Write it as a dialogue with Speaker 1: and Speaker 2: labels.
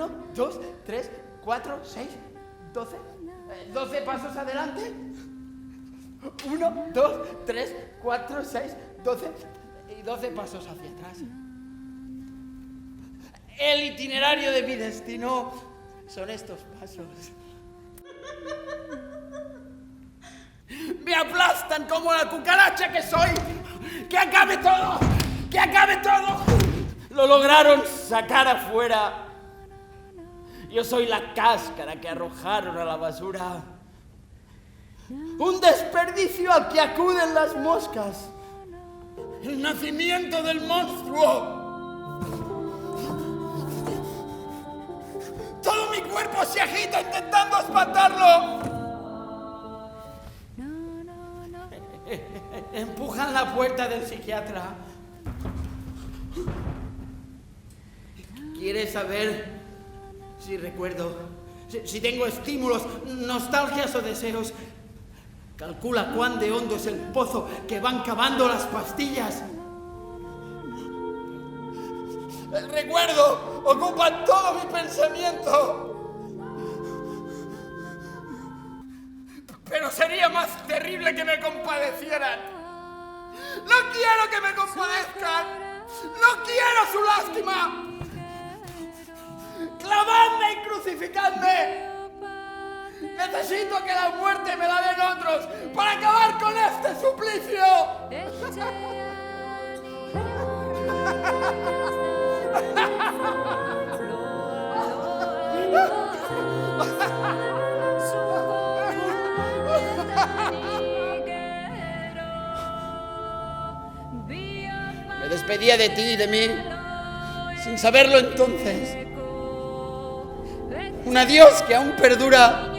Speaker 1: 1, 2, 3, 4, 6, 12. 12 pasos adelante. 1, 2, 3, 4, 6, 12. Y 12 pasos hacia atrás. El itinerario de mi destino son estos pasos. Me aplastan como la cucaracha que soy. ¡Que acabe todo! ¡Que acabe todo! Lo lograron sacar afuera. Yo soy la cáscara que arrojaron a la basura. Un desperdicio al que acuden las moscas. El nacimiento del monstruo. Todo mi cuerpo se agita intentando espantarlo. Empujan la puerta del psiquiatra. ¿Quieres saber si recuerdo, si tengo estímulos, nostalgias o deseos? Calcula cuán de hondo es el pozo que van cavando las pastillas. El recuerdo ocupa todo mi pensamiento. Pero sería más terrible que me compadecieran. No quiero que me compadezcan. No quiero su lástima. Clavadme y crucificadme. Necesito que la muerte me la den otros para acabar con este suplicio. Me despedía de ti y de mí, sin saberlo entonces. Un adiós que aún perdura